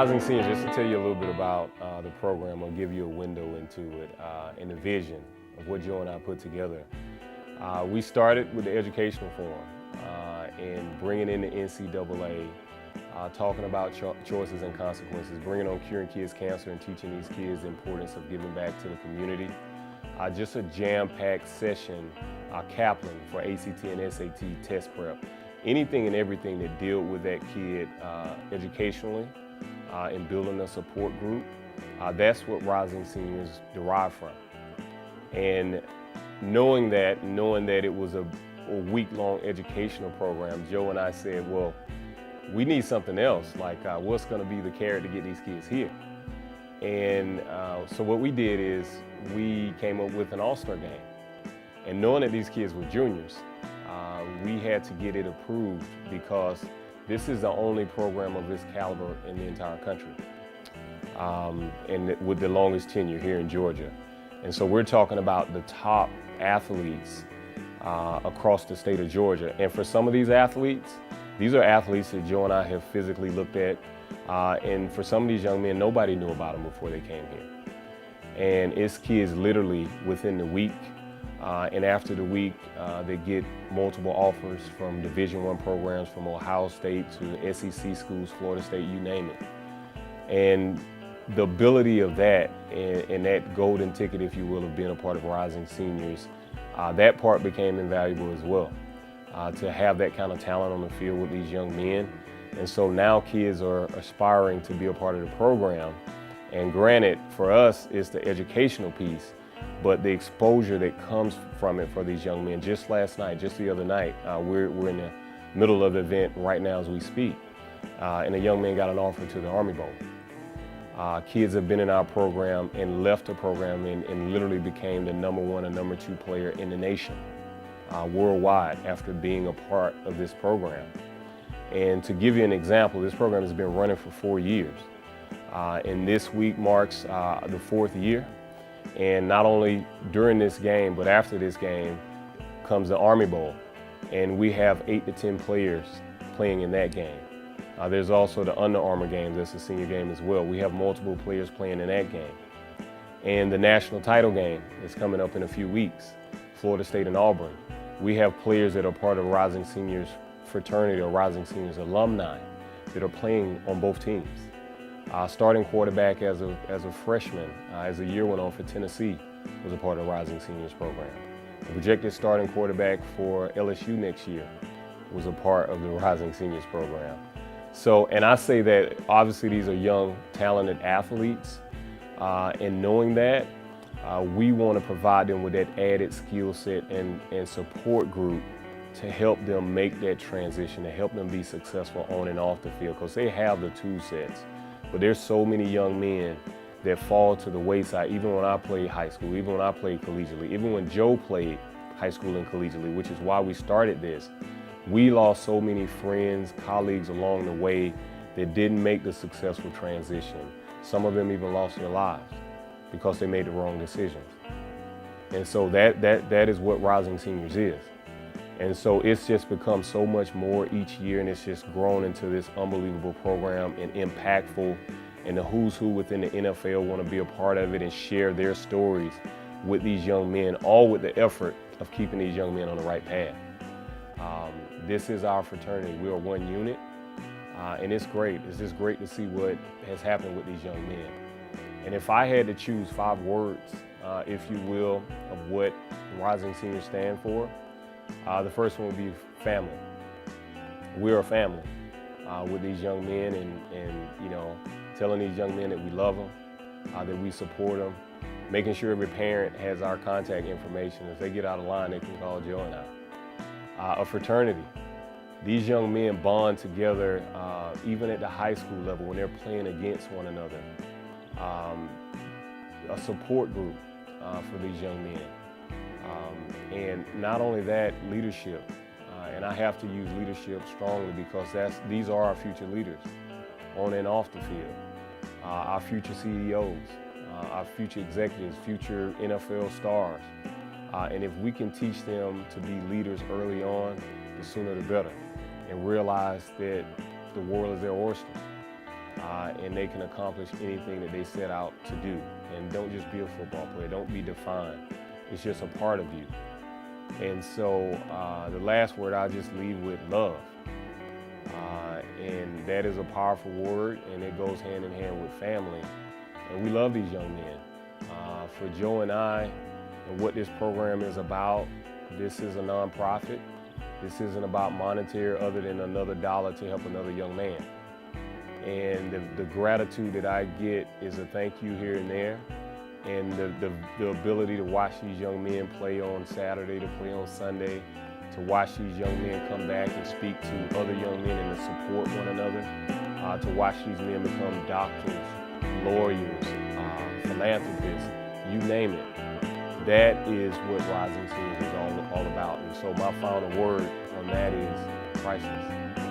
Rising Seniors, just to tell you a little bit about the program, I'll give you a window into it and the vision of what Joe and I put together. We started with the educational forum and bringing in the NCAA, talking about choices and consequences, bringing on Curing Kids Cancer and teaching these kids the importance of giving back to the community. Just a jam-packed session, Kaplan for ACT and SAT test prep. Anything and everything that dealt with that kid educationally and building a support group, that's what Rising Seniors derived from. And knowing that it was a week-long educational program, Joe and I said, well, we need something else, like what's gonna be the carrot to get these kids here? And so what we did is we came up with an all-star game. And knowing that these kids were juniors, we had to get it approved because this is the only program of this caliber in the entire country, and with the longest tenure here in Georgia. And so we're talking about the top athletes across the state of Georgia. And for some of these athletes, these are athletes that Joe and I have physically looked at. And for some of these young men, nobody knew about them before they came here. And it's kids literally within the week. And after the week, they get multiple offers from Division I programs, from Ohio State to SEC schools, Florida State, you name it. And the ability of that and that golden ticket, if you will, of being a part of Rising Seniors, that part became invaluable as well, to have that kind of talent on the field with these young men. And so now kids are aspiring to be a part of the program. And granted, for us, it's the educational piece, but the exposure that comes from it for these young men. Just last night, just the other night, we're in the middle of the event right now as we speak, and a young man got an offer to the Army Bowl. Kids have been in our program and left the program and literally became the #1 and #2 player in the nation worldwide after being a part of this program. And to give you an example, this program has been running for 4 years. And this week marks the 4th year. And not only during this game, but after this game comes the Army Bowl. And we have 8 to 10 players playing in that game. There's also the Under Armour games, that's a senior game as well. We have multiple players playing in that game. And the national title game is coming up in a few weeks, Florida State and Auburn. We have players that are part of Rising Seniors fraternity or Rising Seniors alumni that are playing on both teams. Starting quarterback as a freshman, as the year went on for Tennessee, was a part of the Rising Seniors program. The projected starting quarterback for LSU next year was a part of the Rising Seniors program. So, and I say that obviously these are young, talented athletes, and knowing that, we want to provide them with that added skill set and support group to help them make that transition, to help them be successful on and off the field, because they have the tool sets. But there's so many young men that fall to the wayside, even when I played high school, even when I played collegiately, even when Joe played high school and collegiately, which is why we started this. We lost so many friends, colleagues along the way that didn't make the successful transition. Some of them even lost their lives because they made the wrong decisions. And so that is what Rising Seniors is. And so it's just become so much more each year, and it's just grown into this unbelievable program and impactful. And the who's who within the NFL want to be a part of it and share their stories with these young men, all with the effort of keeping these young men on the right path. This is our fraternity. We are one unit, and it's great. It's just great to see what has happened with these young men. And if I had to choose 5 words, if you will, of what Rising Seniors stand for, the first one would be family. We're a family with these young men, and you know, telling these young men that we love them, that we support them, making sure every parent has our contact information. If they get out of line, they can call Joe and I. A fraternity. These young men bond together even at the high school level when they're playing against one another. A support group for these young men. And not only that, leadership. And I have to use leadership strongly because these are our future leaders on and off the field. Our future CEOs, our future executives, future NFL stars. And if we can teach them to be leaders early on, the sooner the better, and realize that the world is their oyster. and they can accomplish anything that they set out to do. And don't just be a football player, don't be defined. It's just a part of you. And so the last word I'll just leave with love. And that is a powerful word, and it goes hand in hand with family. And we love these young men. For Joe and I, and what this program is about, this is a nonprofit. This isn't about monetary other than another dollar to help another young man. And the gratitude that I get is a thank you here and there. And the ability to watch these young men play on Saturday, to play on Sunday, to watch these young men come back and speak to other young men and to support one another, to watch these men become doctors, lawyers, philanthropists, you name it. That is what Rising Seas is all about. And so my final word on that is priceless.